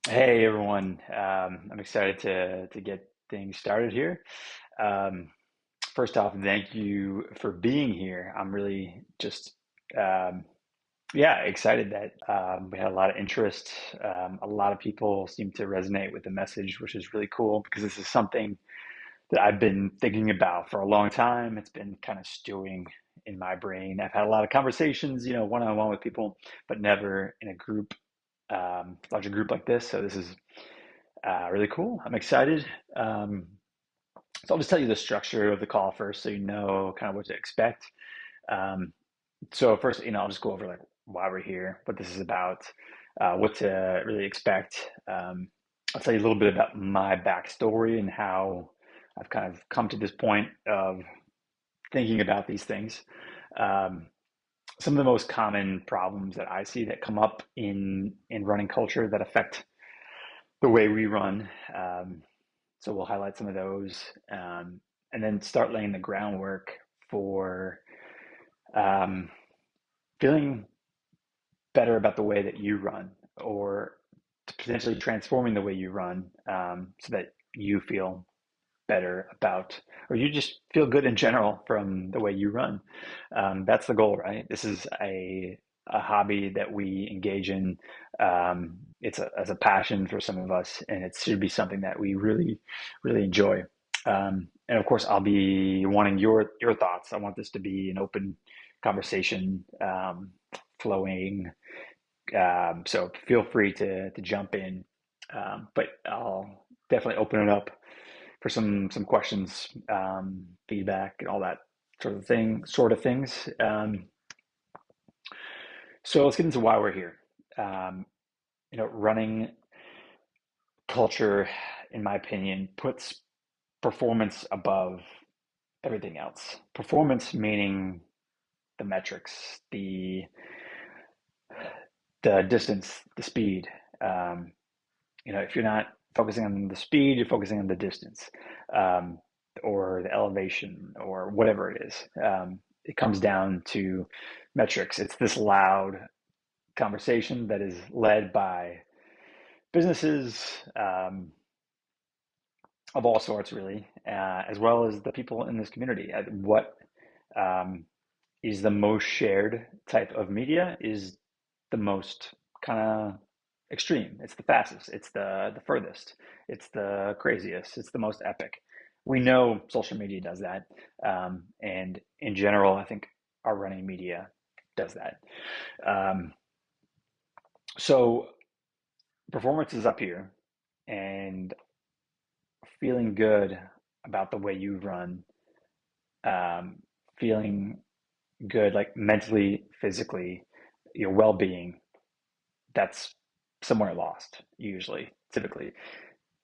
Hey everyone, I'm excited to get things started here. Um, First off, thank you for being here. I'm really just um, yeah excited that we had a lot of interest. A lot of people seem to resonate with the message, which is really cool because this is something that I've been thinking about for a long time. It's been kind of stewing in my brain. I've had a lot of conversations, one-on-one with people, but never in a group, larger group like this. So this is really cool. I'm excited. Um, so I'll just tell you the structure of the call first, so you know kind of what to expect. Um, so first, I'll just go over like why we're here, what this is about, what to really expect. I'll tell you a little bit about my backstory and how I've kind of come to this point of thinking about these things. Um, some of the most common problems that I see that come up in running culture that affect the way we run. So we'll highlight some of those, and then start laying the groundwork for um, feeling better about the way that you run, or potentially transforming the way you run, so that you feel better about, or you just feel good in general from the way you run. That's the goal, right? This is a hobby that we engage in. It's as a passion for some of us, and it should be something that we really, really enjoy. And of course, I'll be wanting your thoughts. I want this to be an open conversation, flowing. So feel free to jump in, but I'll definitely open it up for some questions, feedback, and all that sort of things. So let's get into why we're here. Um, Running culture, in my opinion, puts performance above everything else. Performance meaning the metrics, the distance, the speed. Um, if you're not focusing on the speed, you're focusing on the distance, um, or the elevation, or whatever it is. It comes down to metrics. It's this loud conversation that is led by businesses, of all sorts, really, as well as the people in this community. What um, is the most shared type of media is the most kind of extreme. It's the fastest. It's the furthest. It's the craziest. It's the most epic. We know social media does that, and in general, I think our running media does that. Um, so performance is up here, and feeling good about the way you run, um, feeling good, like mentally, physically, your well-being, that's somewhere lost, usually, typically.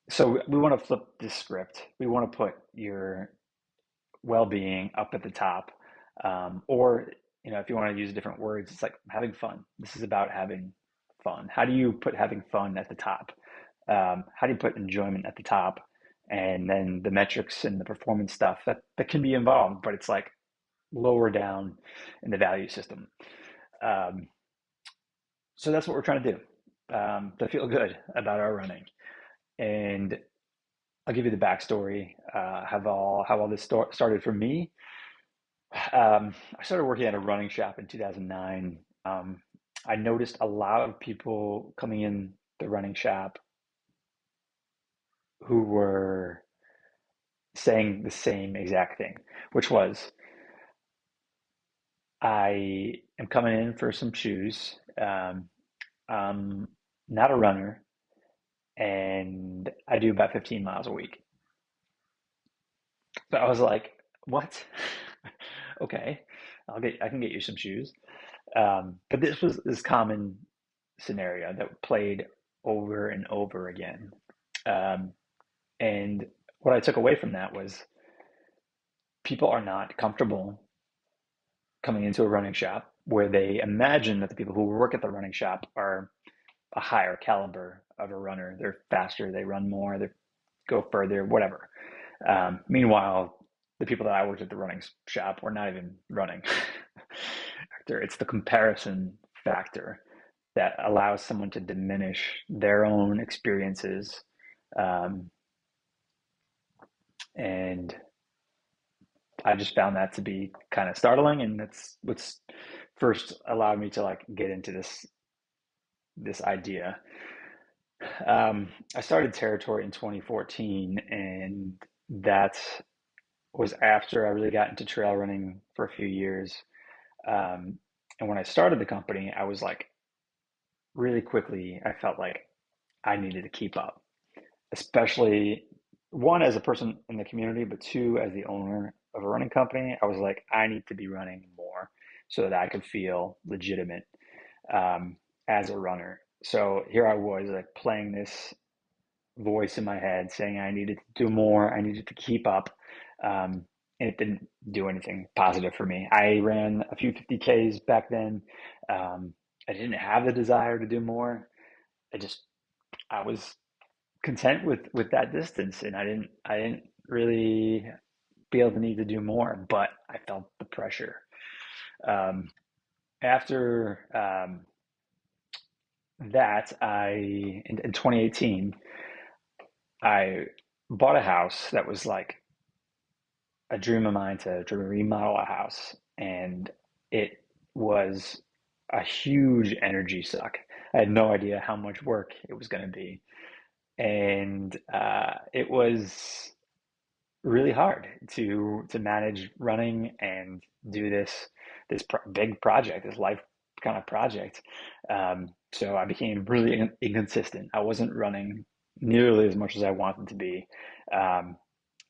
So we want to flip this script. We want to put your well-being up at the top, or if you want to use different words, it's like having fun. This is about having fun. How do you put having fun at the top? How do you put enjoyment at the top? And then the metrics and the performance stuff that can be involved, but it's like lower down in the value system. Um, so that's what we're trying to do, to feel good about our running. And I'll give you the backstory, how all this started for me. I started working at a running shop in 2009. I noticed a lot of people coming in the running shop who were saying the same exact thing, which was, I am coming in for some shoes. I'm not a runner, and I do about 15 miles a week. So I was like, what? Okay, I can get you some shoes. But this was this common scenario that played over and over again. Um, and what I took away from that was people are not comfortable coming into a running shop where they imagine that the people who work at the running shop are a higher caliber of a runner. They're faster, they run more, they go further, whatever. Meanwhile, the people that I worked at the running shop were not even running. It's the comparison factor that allows someone to diminish their own experiences. Um, and I just found that to be kind of startling, and that's what's first allowed me to like get into this idea. I started Territory in 2014, and that was after I really got into trail running for a few years. And when I started the company, I was like, really quickly, I felt like I needed to keep up, especially one as a person in the community, but two as the owner of a running company. I was like, I need to be running more so that I could feel legitimate um, as a runner. So here I was, like playing this voice in my head saying I needed to do more, I needed to keep up, and it didn't do anything positive for me. I ran a few 50Ks back then. Um, I didn't have the desire to do more. I just I was content with that distance, and I didn't really feel the need to do more, but I felt the pressure. Um, after that, in 2018, I bought a house that was like a dream of mine to remodel a house, and it was a huge energy suck. I had no idea how much work it was going to be, and it was really hard to manage running and do this big project, this life kind of project. So I became really inconsistent. I wasn't running nearly as much as I wanted to be. Um,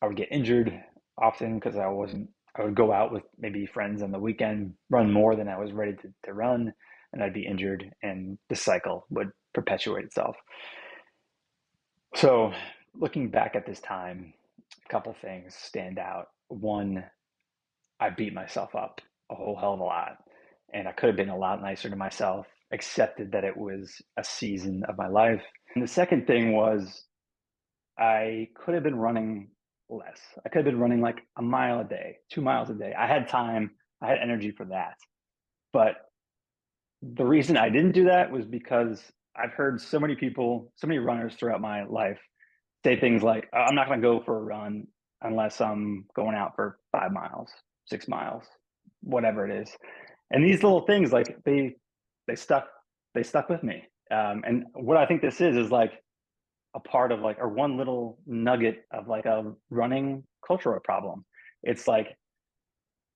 I would get injured often because I wasn't. I would go out with maybe friends on the weekend, run more than I was ready to run, and I'd be injured, and the cycle would perpetuate itself. So, looking back at this time, a couple things stand out. One, I beat myself up a whole hell of a lot, and I could have been a lot nicer to myself, accepted that it was a season of my life. And the second thing was I could have been running less. I could have been running like a mile a day, 2 miles a day. I had time, I had energy for that. But the reason I didn't do that was because I've heard so many people, so many runners throughout my life say things like, "Oh, I'm not going to go for a run unless I'm going out for 5 miles, 6 miles, whatever it is." And these little things, like they stuck, they stuck with me. And what I think this is like a part of like, or one little nugget of like a running cultural problem. It's like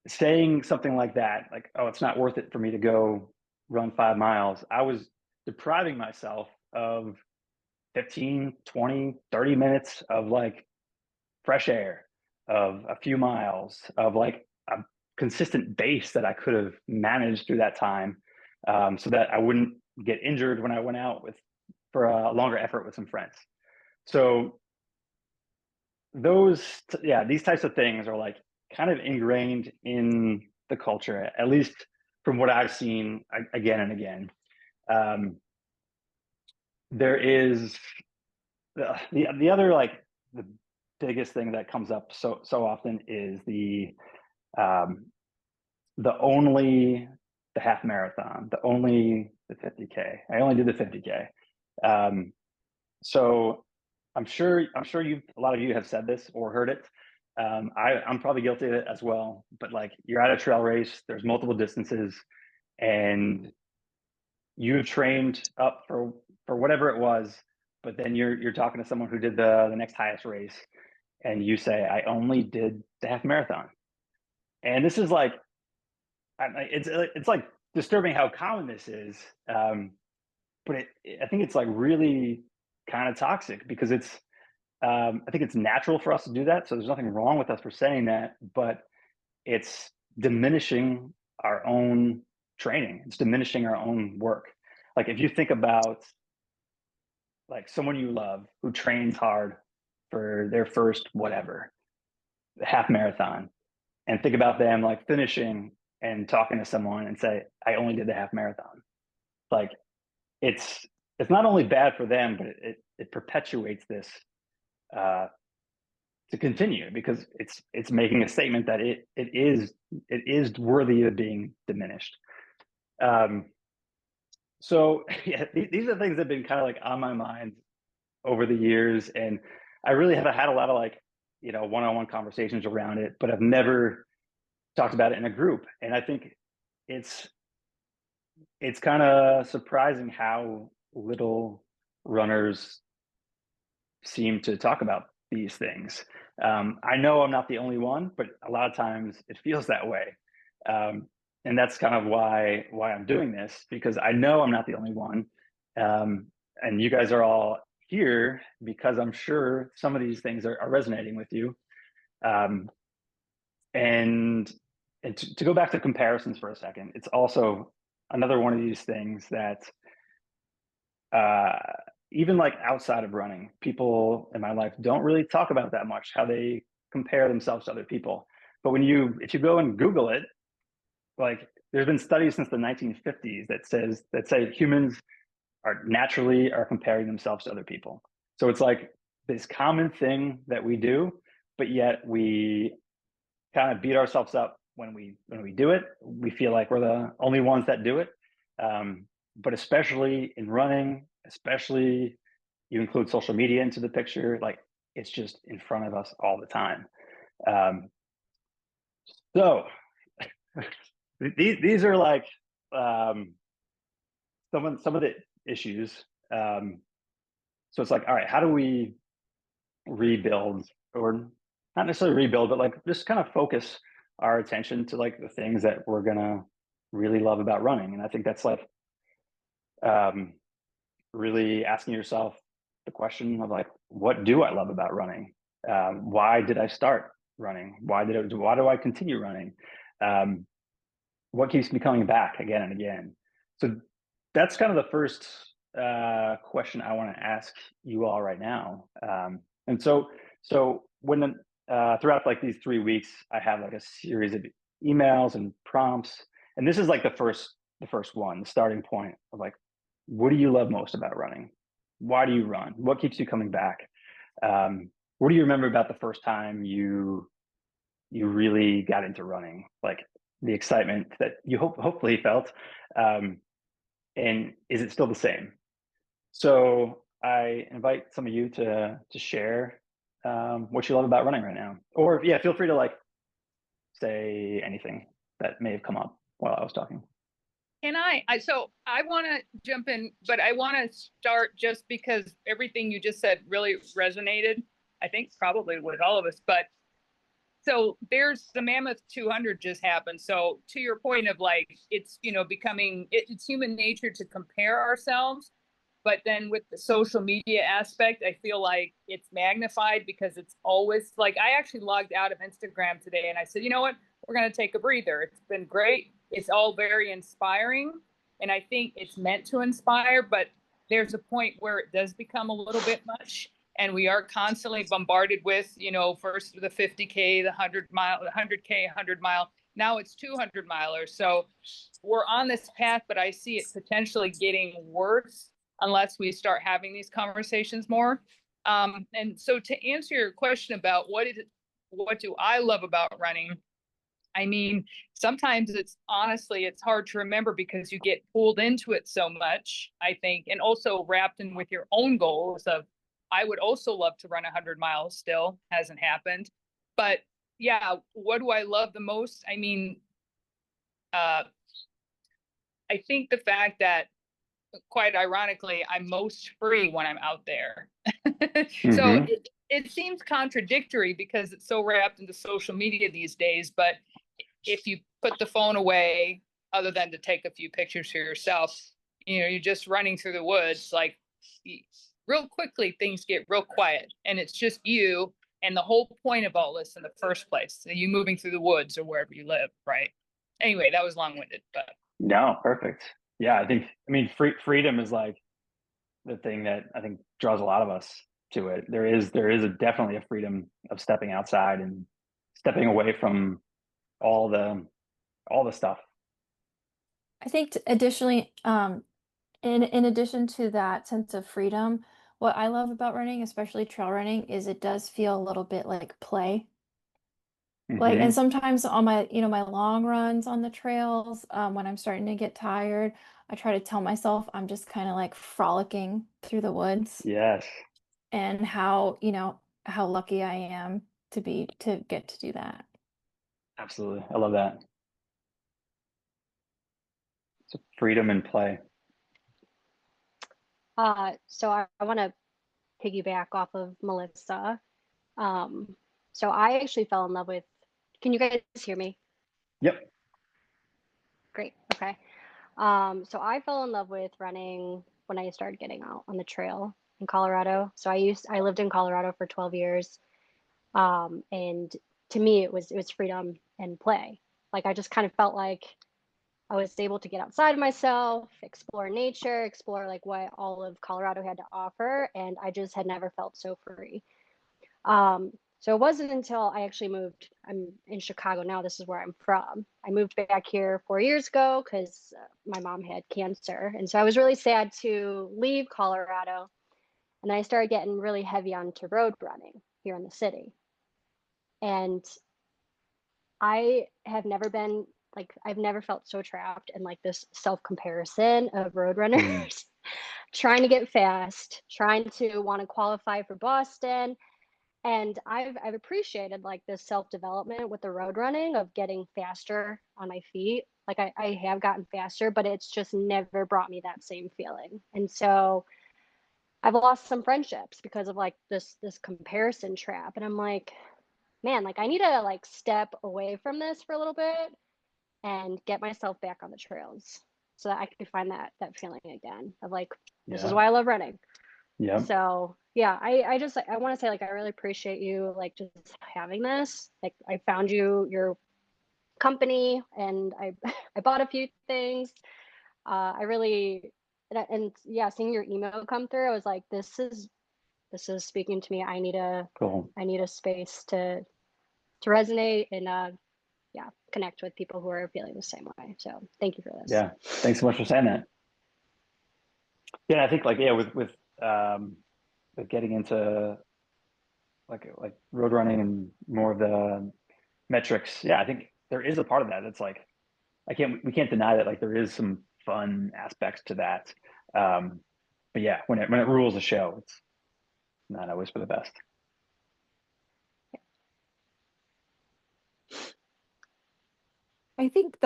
saying something like that, like, "Oh, it's not worth it for me to go run 5 miles." I was depriving myself of 15, 20, 30 minutes of like fresh air, of a few miles, of like a consistent base that I could have managed through that time, so that I wouldn't get injured when I went out with for a longer effort with some friends. So yeah, these types of things are like kind of ingrained in the culture, at least from what I've seen again and again. Um, there is the other like the biggest thing that comes up so often is um, the only the half marathon, the only the 50K. I only did the 50K. Um, so I'm sure you a lot of you have said this or heard it. I'm probably guilty of it as well. But like you're at a trail race, there's multiple distances, and you've trained up for whatever it was, but then you're talking to someone who did the next highest race, and you say, "I only did the half marathon." And this is like it's like disturbing how common this is. But I think it's like really kind of toxic because I think it's natural for us to do that. So there's nothing wrong with us for saying that, but it's diminishing our own training. It's diminishing our own work. Like if you think about like someone you love who trains hard for their first whatever half marathon, and think about them like finishing and talking to someone and say, "I only did the half marathon." Like it's it's not only bad for them, but it perpetuates this uh, to continue because it's making a statement that it is worthy of being diminished. Um, So yeah, these are things that have been kind of like on my mind over the years, and I really have had a lot of like one-on-one conversations around it, but I've never talked about it in a group. And I think it's it's kind of surprising how little runners seem to talk about these things. I know I'm not the only one, but a lot of times it feels that way. Um, and that's kind of why I'm doing this, because I know I'm not the only one. And you guys are all here because I'm sure some of these things are resonating with you. Um, and to go back to comparisons for a second, it's also another one of these things that uh, even like outside of running, people in my life don't really talk about that much, how they compare themselves to other people. But if you go and Google it, like there's been studies since the 1950s that say humans are comparing themselves to other people. So it's like this common thing that we do, but yet we kind of beat ourselves up when we do it. We feel like we're the only ones that do it. But especially in running, especially you include social media into the picture, like it's just in front of us all the time. Um, so these are like um, some of the issues. So it's like, all right, how do we rebuild, or not necessarily rebuild, but like just kind of focus our attention to like the things that we're gonna really love about running? And I think that's like um, really asking yourself the question of like, what do I love about running? Why did I start running? Why do I continue running? Um, what keeps me coming back again and again? So that's kind of the first question I want to ask you all right now. And so when throughout like these 3 weeks, I have like a series of emails and prompts, and this is like the first one, the starting point of like, what do you love most about running? Why do you run? What keeps you coming back? What do you remember about the first time you really got into running? Like the excitement that you hopefully felt, um, and is it still the same? So I invite some of you to share what you love about running right now, or yeah, feel free to like say anything that may have come up while I was talking. And so I want to jump in, but I want to start just because everything you just said really resonated. I think probably with all of us, but so there's the Mammoth 200 just happened. So to your point of like, it's, it's human nature to compare ourselves. But then with the social media aspect, I feel like it's magnified because it's always like I actually logged out of Instagram today and I said, you know what? We're going to take a breather. It's been great. It's all very inspiring. And I think it's meant to inspire, but there's a point where it does become a little bit much. And we are constantly bombarded with, first the 50K, the 100 mile, 100K, 100 mile. Now it's 200 milers. So we're on this path, but I see it potentially getting worse unless we start having these conversations more. And so to answer your question about what do I love about running? I mean, sometimes it's hard to remember because you get pulled into it so much, I think, and also wrapped in with your own goals of, I would also love to run 100 miles still, hasn't happened. But yeah, what do I love the most? I mean, uh, I think the fact that quite ironically, I'm most free when I'm out there. So Mm-hmm. it seems contradictory because it's so wrapped into social media these days. But if you put the phone away, other than to take a few pictures for yourself, you're just running through the woods, like real quickly, things get real quiet and it's just you. And the whole point of all this in the first place, so you moving through the woods or wherever you live, right? Anyway, that was long winded, but No, perfect. Yeah, I mean, freedom is like the thing that I think draws a lot of us to it. There is definitely a freedom of stepping outside and stepping away from all the all the stuff. I think additionally, in addition to that sense of freedom, what I love about running, especially trail running, is it does feel a little bit like play. Like, and Hmm. sometimes on my, my long runs on the trails, when I'm starting to get tired, I try to tell myself I'm just kind of like frolicking through the woods Yes, and how lucky I am to get to do that. absolutely. I love that. So freedom and play. So I want to piggyback off of Melissa. Um, so I actually fell in love with, can you guys hear me? Yep. Great. Okay. So I fell in love with running when I started getting out on the trail in Colorado. So I lived in Colorado for 12 years. And to me it was freedom and play. Like I just kind of felt like I was able to get outside of myself, explore nature, explore like what all of Colorado had to offer, and I just had never felt so free. So it wasn't until I actually moved, I'm in Chicago now, this is where I'm from. I moved back here 4 years ago because my mom had cancer. And so I was really sad to leave Colorado. And then I started getting really heavy onto road running here in the city. And I have never been like, I've never felt so trapped in like this self comparison of road Mm. runners, trying to get fast, trying to want to qualify for Boston. And I've appreciated like this self-development with the road running of getting faster on my feet. Like I have gotten faster, but it's just never brought me that same feeling. And so I've lost some friendships because of like this comparison trap. And I'm like, man, like I need to like step away from this for a little bit and get myself back on the trails so that I could find that feeling again of like, this is Yeah. why I love running. Yep. So yeah, I just I want to say like I really appreciate you like just having this. Like I found your company and I I bought a few things. I really and yeah, seeing your email come through, I was like, this is speaking to me. Cool. I need a space to resonate and yeah, connect with people who are feeling the same way. So thank you for this. Yeah. Thanks so much for saying that. Yeah, I think like yeah, um with getting into like road running and more of the metrics, yeah, I think there is a part of that that's like we can't deny that like there is some fun aspects to that. Um, but yeah, when it rules the show, it's not always for the best. I think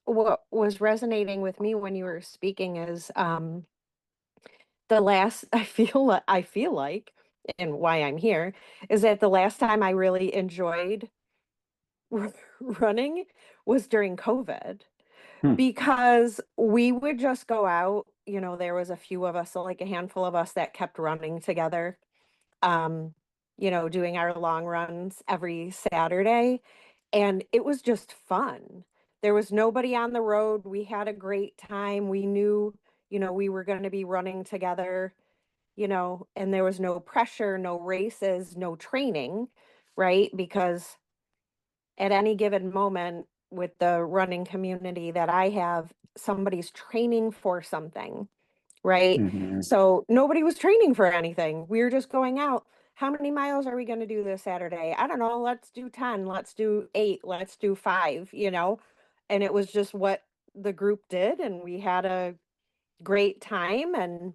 what was resonating with me when you were speaking is the last I feel like and why I'm here is that the last time I really enjoyed running was during COVID Hmm. because we would just go out, there was a few of us, so like a handful of us that kept running together, um, doing our long runs every Saturday. And it was just fun. There was nobody on the road. We had a great time. We knew, we were going to be running together, and there was no pressure, no races, no training, right? Because at any given moment with the running community that I have, somebody's training for something, right? Hmm. So nobody was training for anything. We were just going out. How many miles are we going to do this Saturday? I don't know. Let's do 10. Let's do 8. Let's do 5, And it was just what the group did. And we had a great time. And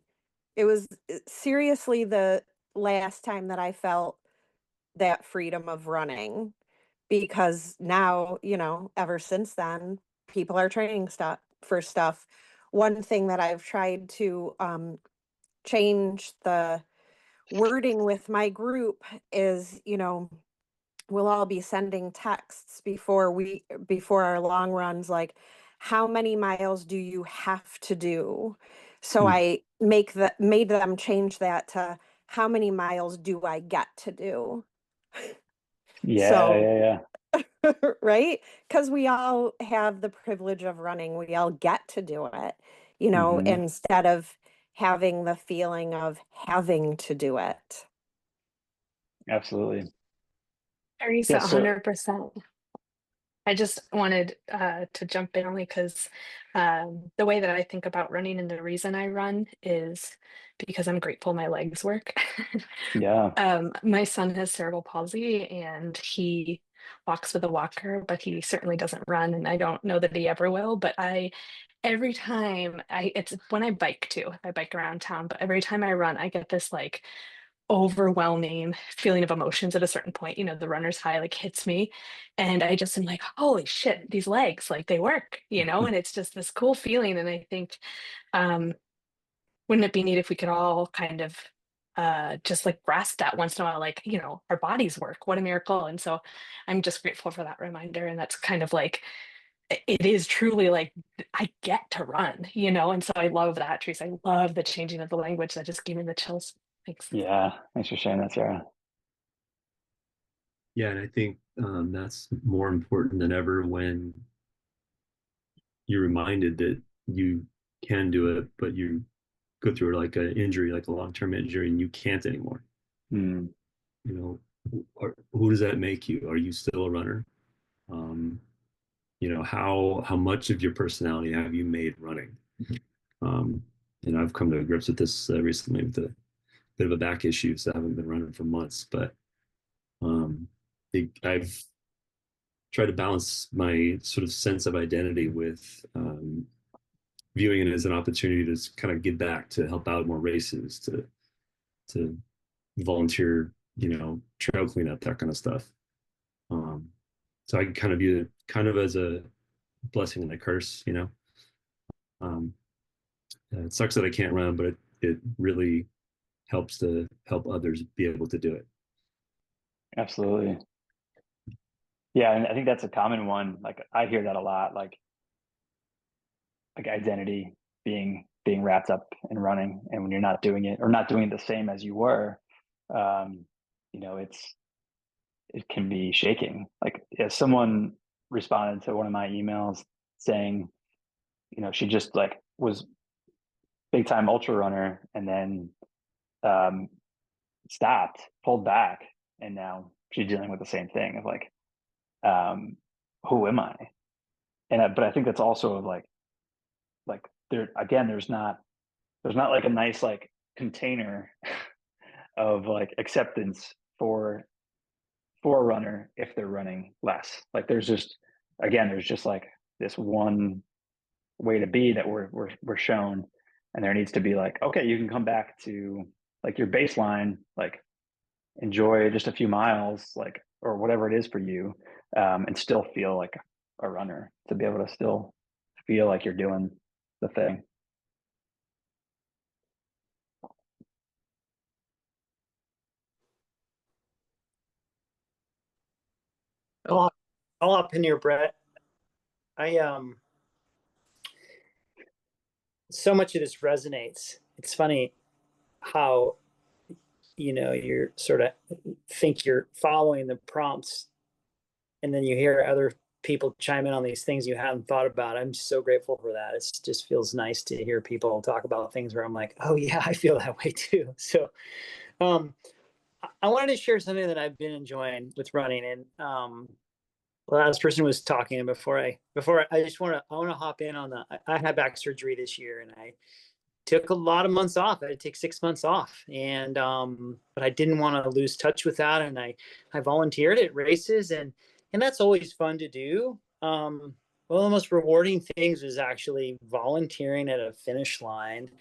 it was seriously the last time that I felt that freedom of running because now, ever since then, people are training stuff for stuff. One thing that I've tried to change the wording with my group is, we'll all be sending texts before our long runs, like, how many miles do you have to do? So Hmm. I made them change that to how many miles do I get to do? Yeah, So yeah, yeah. right? Because we all have the privilege of running. We all get to do it, Hmm. instead of having the feeling of having to do it. Absolutely. Teresa, Yeah. So 100%. I just wanted to jump in only because the way that I think about running and the reason I run is because I'm grateful my legs work. yeah. My son has cerebral palsy and he walks with a walker, but he certainly doesn't run, and I don't know that he ever will. But every time it's when I bike too. I bike around town, but every time I run, I get this like overwhelming feeling of emotions at a certain point. The runner's high like hits me, and I just am like, holy shit, these legs, like they work, and it's just this cool feeling. And I think, um, wouldn't it be neat if we could all kind of just like grasp that once in a while, like, our bodies work, what a miracle. And so I'm just grateful for that reminder. And that's kind of like, it is truly like I get to run, and so I love that, Teresa. I love the changing of the language. That just gave me the chills. Thanks. Yeah, thanks for sharing that, Sarah. Yeah, and I think that's more important than ever when you're reminded that you can do it, but you go through like an injury, like a long-term injury, and you can't anymore. Mm. Who does that make you? Are you still a runner? How much of your personality have you made running? And I've come to grips with this recently with a bit of a back issue, so I haven't been running for months, but I've tried to balance my sort of sense of identity with viewing it as an opportunity to kind of give back, to help out more races, to volunteer, trail cleanup, that kind of stuff. So I kind of view it kind of as a blessing and a curse. It sucks that I can't run, but it really helps to help others be able to do it. Absolutely. Yeah, and I think that's a common one. Like I hear that a lot, like identity being wrapped up in running, and when you're not doing it or not doing it the same as you were, it can be shaking. Like if someone responded to one of my emails saying, she just like was big time ultra runner and then stopped, pulled back, and now she's dealing with the same thing of like, who am I? But I think that's also of like there again, there's not like a nice like container of like acceptance for a runner if they're running less. Like there's just like this one way to be that we're shown, and there needs to be like, okay, you can come back to like your baseline, like enjoy just a few miles, like, or whatever it is for you, and still feel like a runner, to be able to still feel like you're doing the thing. I'll hop in here, Brett. So much of this resonates. It's funny how you're sort of think you're following the prompts, and then you hear other people chime in on these things you haven't thought about. I'm so grateful for that. It just feels nice to hear people talk about things where I'm like, oh yeah, I feel that way too. So I wanted to share something that I've been enjoying with running. And the last person was talking, and before I just want to hop in on I had back surgery this year, and I took a lot of months off. I had to take 6 months off, and but I didn't want to lose touch with that, and I volunteered at races, and that's always fun to do. One of the most rewarding things was actually volunteering at a finish line,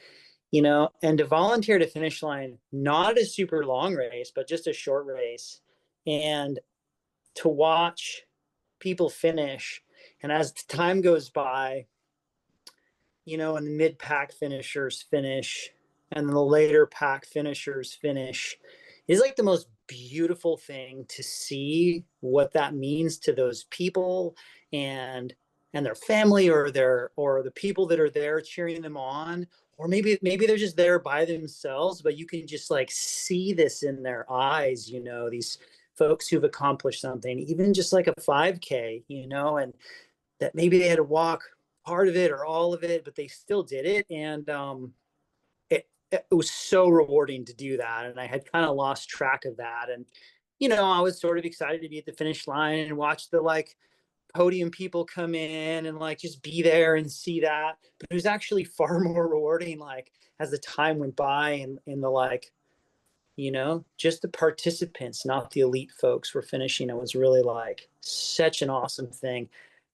and to volunteer at a finish line, not a super long race, but just a short race, and to watch people finish. And as time goes by, and the mid-pack finishers finish and the later pack finishers finish, is like the most beautiful thing to see what that means to those people and their family, or the people that are there cheering them on, or maybe they're just there by themselves, but you can just like see this in their eyes, these folks who've accomplished something, even just like a 5K, and that maybe they had to walk part of it or all of it, but they still did it. And it was so rewarding to do that. And I had kind of lost track of that. And, I was sort of excited to be at the finish line and watch the like podium people come in and like just be there and see that. But it was actually far more rewarding, like as the time went by, and in the like you know, just the participants, not the elite folks, were finishing. It was really like such an awesome thing.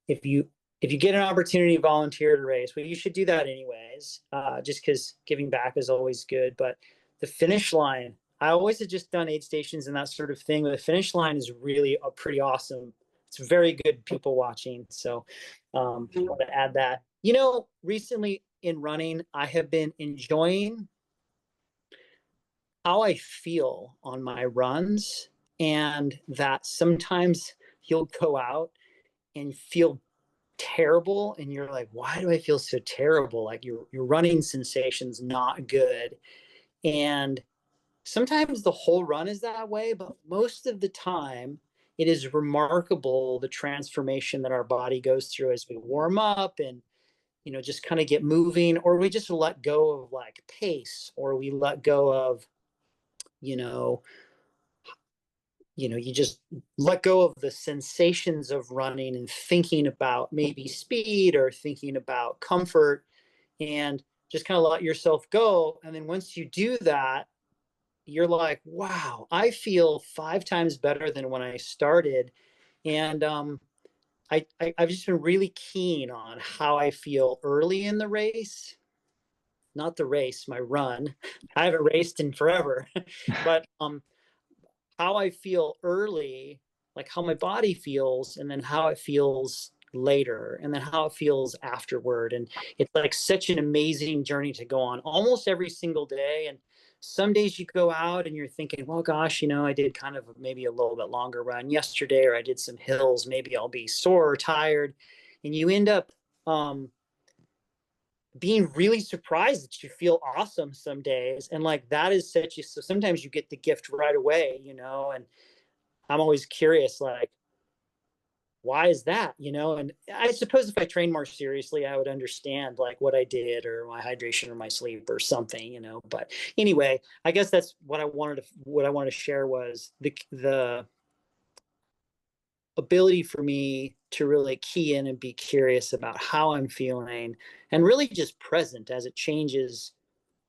If you get an opportunity to volunteer to race, well, you should do that anyways, just because giving back is always good. But the finish line, I always had just done aid stations and that sort of thing, but the finish line is really a pretty awesome. It's very good people watching. So I want to add that. You know, recently in running, I have been enjoying how I feel on my runs, and that sometimes you'll go out and feel terrible and you're like, why do I feel so terrible? Like your running sensation's not good. And sometimes the whole run is that way, but most of the time it is remarkable the transformation that our body goes through as we warm up and, you know, just kind of get moving, or we just let go of like pace, or we let go of, you know, you just let go of the sensations of running and thinking about maybe speed or thinking about comfort, and just kind of let yourself go. And then once you do that, you're like, wow, I feel 5 times better than when I started. And I've just been really keen on how I feel early in the race, not the race, my run. I haven't raced in forever, but how I feel early, like how my body feels, and then how it feels later, and then how it feels afterward. And it's like such an amazing journey to go on almost every single day. And some days you go out and you're thinking, well, gosh, you know, I did kind of maybe a little bit longer run yesterday, or I did some hills, maybe I'll be sore or tired. And you end up being really surprised that you feel awesome some days. And like that is such a, so sometimes you get the gift right away, you know. And I'm always curious, like, why is that, you know? And I suppose if I trained more seriously, I would understand like what I did, or my hydration, or my sleep, or something, you know. But anyway, I guess that's what I wanted to share, was the ability for me to really key in and be curious about how I'm feeling, and really just present as it changes,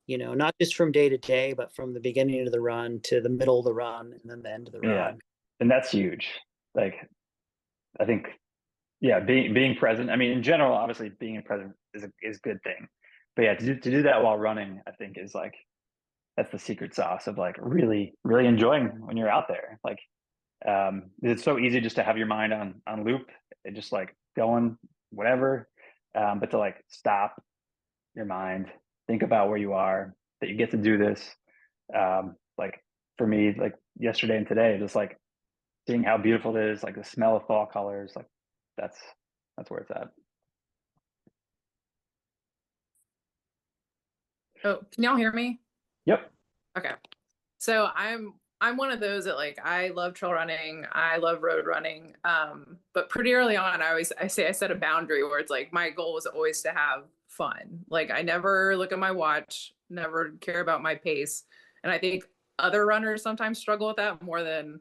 you know, not just from day to day, but from the beginning of the run to the middle of the run and then the end of the Yeah. run. And that's huge. Like, I think, yeah, being present. I mean, in general, obviously being present is a good thing. But yeah, to do that while running, I think is like, that's the secret sauce of like really, really enjoying when you're out there. Like, it's so easy just to have your mind on loop and just like going whatever. But to like stop your mind, think about where you are, that you get to do this. Like for me, like yesterday and today, just like seeing how beautiful it is, like the smell of fall colors, like that's where it's at. Oh, can y'all hear me? Yep. Okay. So I'm one of those that like I love trail running, I love road running. But pretty early on I set a boundary where it's like my goal was always to have fun. Like I never look at my watch, never care about my pace. And I think other runners sometimes struggle with that more than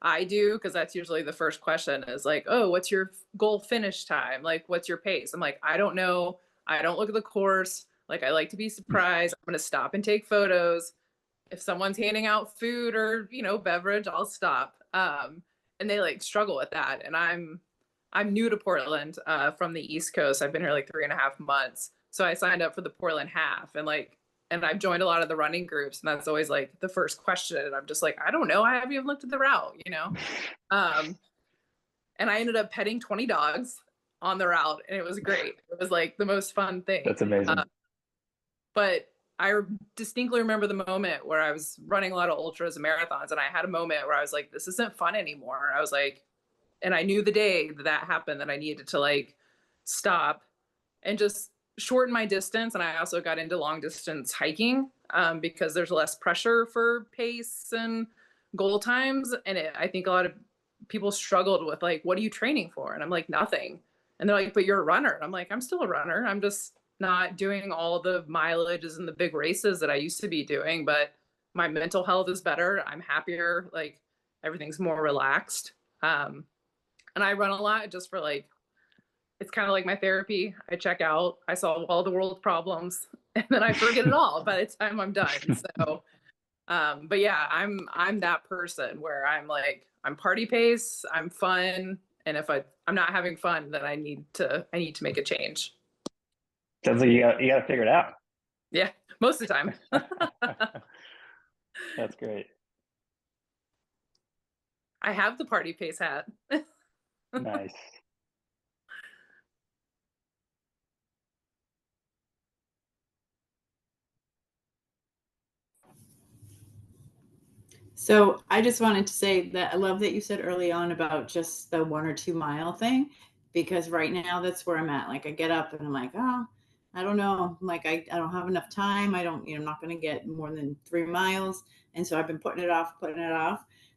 I do, because that's usually the first question is like, oh, what's your goal finish time? Like, what's your pace? I'm like, I don't know. I don't look at the course. Like, I like to be surprised. I'm going to stop and take photos. If someone's handing out food or, you know, beverage, I'll stop. And they like struggle with that. And I'm new to Portland from the East Coast. I've been here like 3.5 months. So I signed up for the Portland half, and I've joined a lot of the running groups, and that's always like the first question. And I'm just like, I don't know. I haven't even looked at the route, you know? And I ended up petting 20 dogs on the route, and it was great. It was like the most fun thing. That's amazing. But I distinctly remember the moment where I was running a lot of ultras and marathons, and I had a moment where I was like, this isn't fun anymore. I was like, and I knew the day that happened that I needed to like stop and just shorten my distance. And I also got into long distance hiking because there's less pressure for pace and goal times. And I think a lot of people struggled with like, what are you training for? And I'm like, nothing. And they're like, but you're a runner. And I'm like, I'm still a runner. I'm just not doing all the mileages and the big races that I used to be doing, but my mental health is better. I'm happier. Like everything's more relaxed. And I run a lot just for like, it's kind of like my therapy. I check out, I solve all the world's problems, and then I forget it all by the time I'm done. So But yeah, I'm that person where I'm like, I'm party pace, I'm fun, and if I'm not having fun, then I need to make a change. Sounds like you got to figure it out. Yeah, most of the time. That's great. I have the party pace hat. Nice. So I just wanted to say that I love that you said early on about just the 1 or 2 mile thing, because right now that's where I'm at. Like I get up and I'm like, oh, I don't know. Like I don't have enough time. I don't, I'm not going to get more than 3 miles. And so I've been putting it off.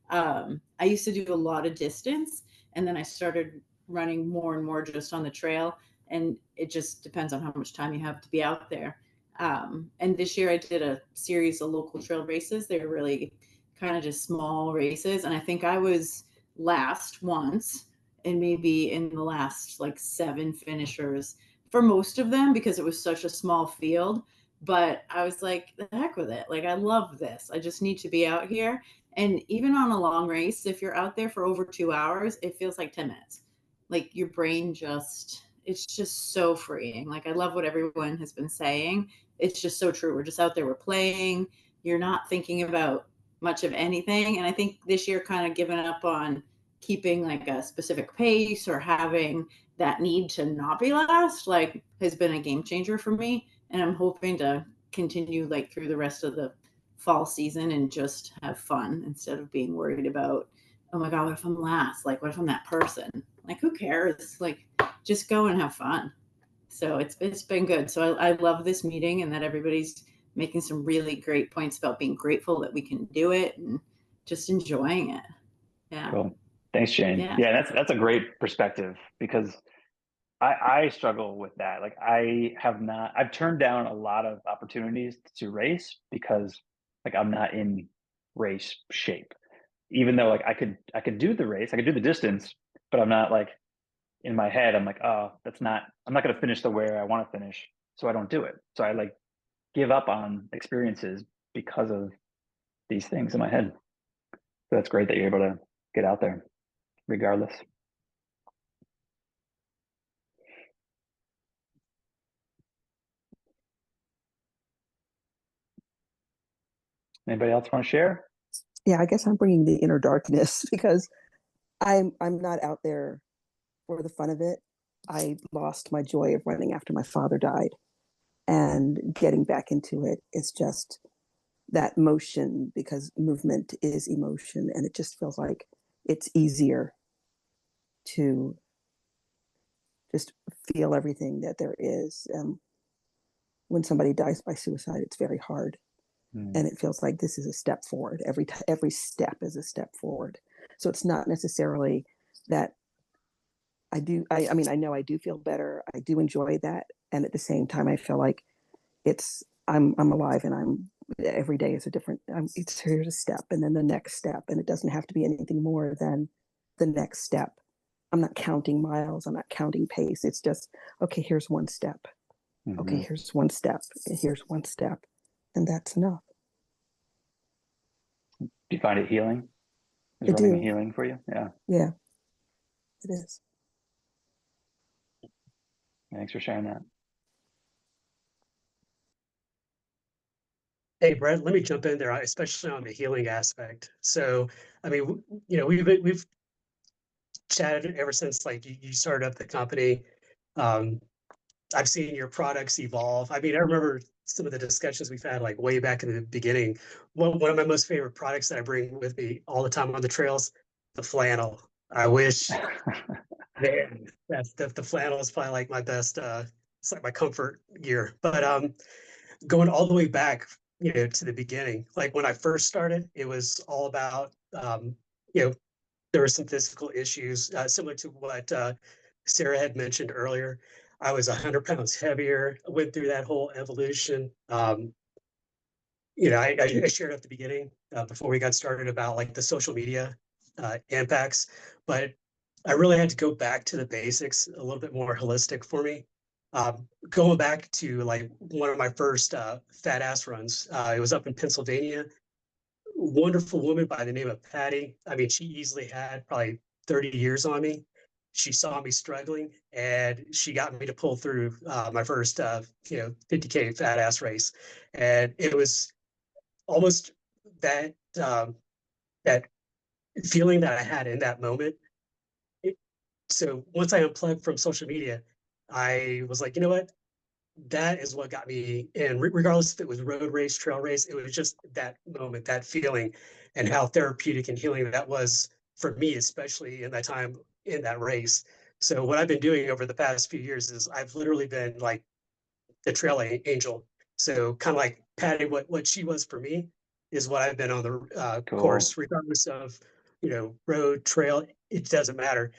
I used to do a lot of distance, and then I started running more and more just on the trail. And it just depends on how much time you have to be out there. And this year I did a series of local trail races. They were really kind of just small races. And I think I was last once, and maybe in the last like 7 finishers for most of them, because it was such a small field. But I was like, the heck with it. Like, I love this. I just need to be out here. And even on a long race, if you're out there for over 2 hours, it feels like 10 minutes. Like your brain it's just so freeing. Like I love what everyone has been saying. It's just so true. We're just out there, we're playing. You're not thinking about much of anything. And I think this year kind of given up on keeping like a specific pace or having that need to not be last, like has been a game changer for me. And I'm hoping to continue like through the rest of the fall season and just have fun instead of being worried about, oh my God, what if I'm last? Like, what if I'm that person? Like, who cares? Like, just go and have fun. So it's been good. So I love this meeting, and that everybody's making some really great points about being grateful that we can do it and just enjoying it. Yeah. Cool. Thanks, Jane. Yeah, that's a great perspective, because I struggle with that. Like I've turned down a lot of opportunities to race because like I'm not in race shape. Even though like I could do the race, I could do the distance, but I'm not like, in my head, I'm like, oh, I'm not going to finish the way I want to finish. So I don't do it. So I like give up on experiences because of these things in my head. So that's great that you're able to get out there regardless. Anybody else want to share? Yeah, I guess I'm bringing the inner darkness because I'm not out there for the fun of it. I lost my joy of running after my father died, and getting back into it is just that motion, because movement is emotion, and it just feels like it's easier to just feel everything that there is. When somebody dies by suicide, it's very hard. And it feels like this is a step forward. Every step is a step forward. So it's not necessarily that I know I do feel better. I do enjoy that. And at the same time, I feel like I'm alive, and every day is a different, here's a step and then the next step. And it doesn't have to be anything more than the next step. I'm not counting miles. I'm not counting pace. It's just, okay, here's one step. Mm-hmm. Okay, here's one step. Here's one step. And that's enough. Do you find it healing? Is running healing for you? Yeah. Yeah, it is. Thanks for sharing that. Hey, Brett, let me jump in there, especially on the healing aspect. So, I mean, we've chatted ever since like you started up the company. I've seen your products evolve. I mean, I remember some of the discussions we've had like way back in the beginning. One of my most favorite products that I bring with me all the time on the trails, the flannel. I wish the flannel is probably like my best, it's like my comfort gear. But going all the way back, to the beginning, like when I first started, it was all about, there were some physical issues similar to what Sarah had mentioned earlier. I was 100 pounds heavier. I went through that whole evolution. I shared at the beginning before we got started about like the social media impacts, but I really had to go back to the basics, a little bit more holistic for me. Going back to like one of my first fat ass runs, it was up in Pennsylvania. wonderful woman by the name of Patty. I mean, she easily had probably 30 years on me. She saw me struggling and she got me to pull through my first, 50K fat ass race. And it was almost that, that feeling that I had in that moment. So once I unplugged from social media, I was like, you know what? That is what got me in, regardless if it was road race, trail race, it was just that moment, that feeling, and how therapeutic and healing that was for me, especially in that time in that race. So what I've been doing over the past few years is I've literally been like the angel. So kind of like Patty, what she was for me is what I've been on the Cool. course, regardless of, road, trail, it doesn't matter.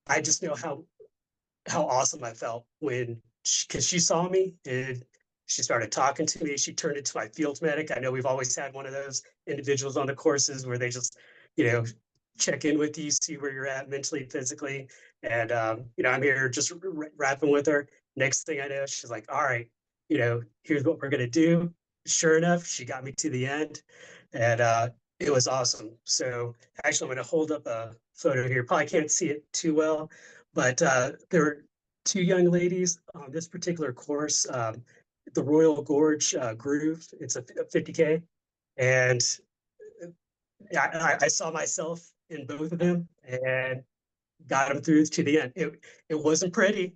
I just know how awesome I felt when, because she saw me and she started talking to me. She turned into my field medic. I know we've always had one of those individuals on the courses where they just, you know, check in with you, see where you're at mentally, physically. And, I'm here just rapping with her. Next thing I know, she's like, all right, here's what we're going to do. Sure enough, she got me to the end. And it was awesome. So actually, I'm going to hold up a photo here. Probably can't see it too well, but there were two young ladies on this particular course, the Royal Gorge Groove. It's a 50K, and I saw myself in both of them and got them through to the end. It wasn't pretty.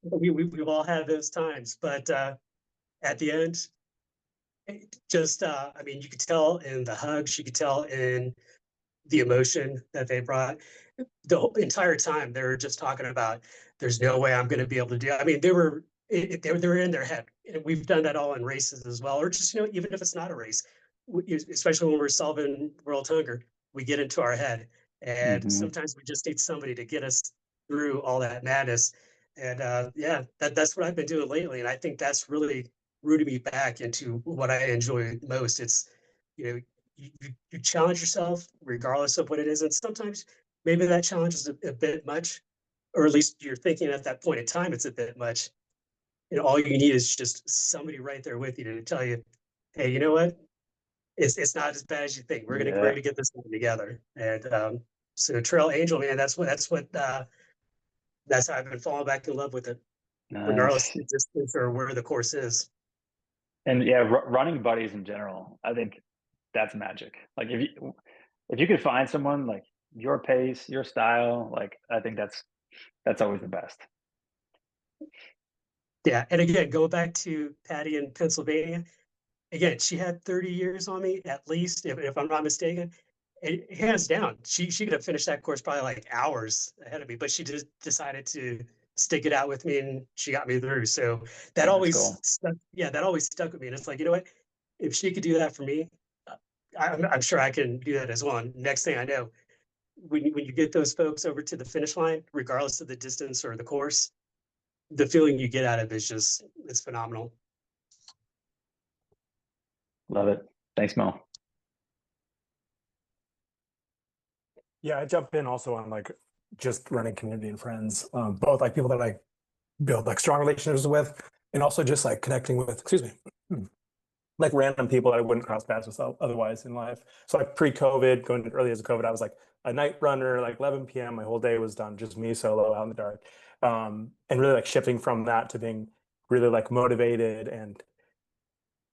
We've all had those times, but at the end, I mean, you could tell in the hugs, you could tell in the emotion that they brought. The whole entire time they were just talking about, there's no way I'm going to be able to do it. I mean, they were in their head. And we've done that all in races as well, or just, even if it's not a race, especially when we're solving world hunger, we get into our head. And sometimes we just need somebody to get us through all that madness. And yeah, that's what I've been doing lately. And I think that's really rooted me back into what I enjoy most. It's, you challenge yourself regardless of what it is. And sometimes maybe that challenge is a bit much, or at least you're thinking at that point in time it's a bit much. All you need is just somebody right there with you to tell you, hey, you know what? It's not as bad as you think. We're Yeah. gonna get this thing together. And so Trail Angel, man, that's how I've been falling back in love with it, regardless Nice. of the distance or where the course is. And yeah, running buddies in general, I think that's magic. Like if you could find someone like your pace, your style, like I think that's always the best. Yeah, and again, go back to Patty in Pennsylvania. Again, she had 30 years on me at least, if I'm not mistaken. And hands down, she could have finished that course probably like hours ahead of me, but she just decided to stick it out with me and she got me through. So that That's cool. that always stuck with me. And it's like, you know what? If she could do that for me, I'm sure I can do that as well. And next thing I know, when you get those folks over to the finish line, regardless of the distance or the course, the feeling you get out of it is it's phenomenal. Love it. Thanks, Mo. Yeah, I jump in also on like just running community and friends, both like people that I build like strong relationships with, and also just like connecting with, like random people that I wouldn't cross paths with otherwise in life. So like pre-COVID, going to early as a COVID, I was like a night runner, like 11 p.m. My whole day was done, just me solo out in the dark, and really like shifting from that to being really like motivated and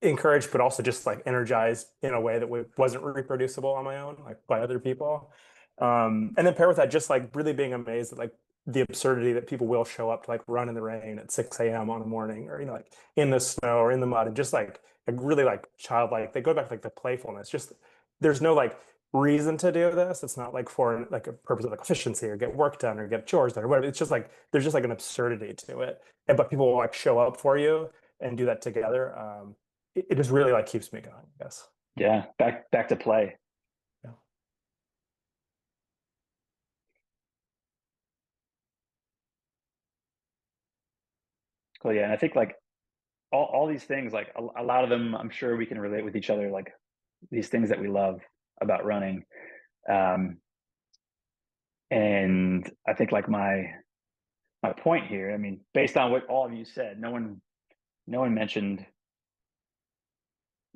encouraged, but also just like energized in a way that wasn't reproducible on my own, like by other people. And then pair with that, just like really being amazed at like the absurdity that people will show up to like run in the rain at 6 a.m. on a morning, or like in the snow or in the mud, and just like really like childlike. They go back to like the playfulness. Just there's no like reason to do this. It's not like for like a purpose of like efficiency or get work done or get chores done or whatever. It's just like there's just like an absurdity to it. But people will like show up for you and do that together. It just really like keeps me going, I guess. Yeah, back to play. Yeah. Cool. Yeah, and I think like all these things, like a lot of them, I'm sure we can relate with each other. Like these things that we love about running, and I think like my point here. I mean, based on what all of you said, no one mentioned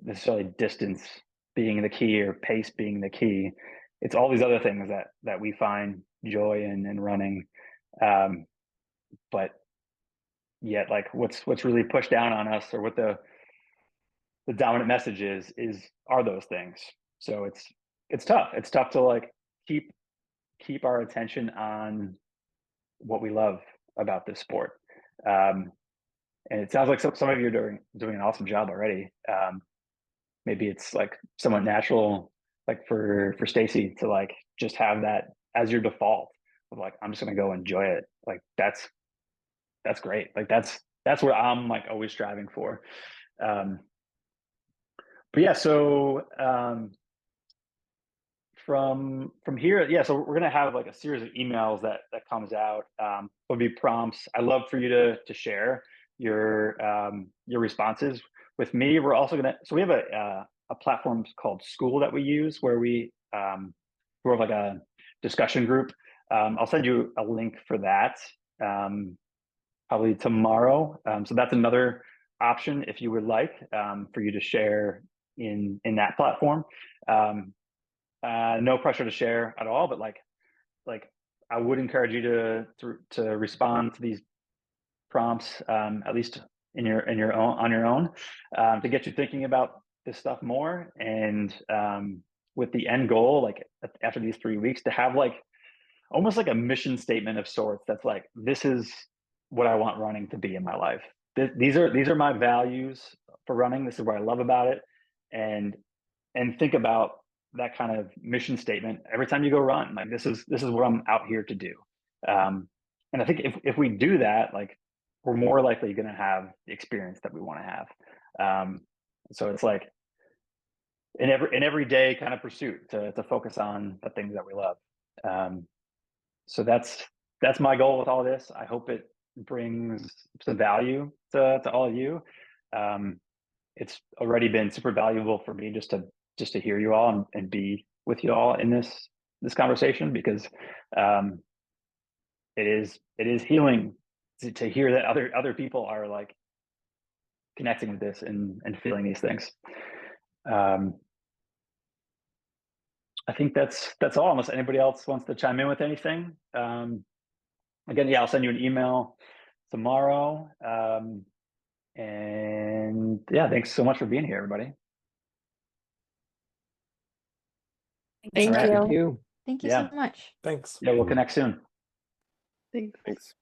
necessarily distance being the key or pace being the key. It's all these other things that we find joy in running. But yet, like, what's really pushed down on us, or what the dominant message are those things. So it's tough. It's tough to like keep our attention on what we love about this sport. And it sounds like some of you are doing an awesome job already. Maybe it's like somewhat natural, like for Stacy, to like just have that as your default of like, I'm just gonna go enjoy it. Like that's great. Like that's what I'm like always striving for. But yeah, so from here, yeah, so we're gonna have like a series of emails that comes out. There'll be prompts. I'd love for you to share your responses with me. We're also gonna, so we have a platform called School that we use, where we have like a discussion group. I'll send you a link for that probably tomorrow. So that's another option if you would like, for you to share in that platform. No pressure to share at all, but like I would encourage you to respond to these prompts, at least on your own, to get you thinking about this stuff more, and with the end goal, like after these 3 weeks, to have like almost like a mission statement of sorts. That's like, this is what I want running to be in my life. These are my values for running. This is what I love about it, and think about that kind of mission statement every time you go run. Like this is what I'm out here to do. And I think if we do that, like we're more likely going to have the experience that we want to have. So it's like an everyday kind of pursuit to focus on the things that we love. So that's my goal with all this. I hope it brings some value to all of you. It's already been super valuable for me just to hear you all and be with you all in this conversation, because it is healing to hear that other people are like connecting with this and feeling these things. I think that's all, unless anybody else wants to chime in with anything. Again, yeah, I'll send you an email tomorrow. And yeah, thanks so much for being here, everybody. Thank All right. you. Thank you. Thank you Yeah. so much. Thanks. Yeah, we'll connect soon. Thanks. Thanks.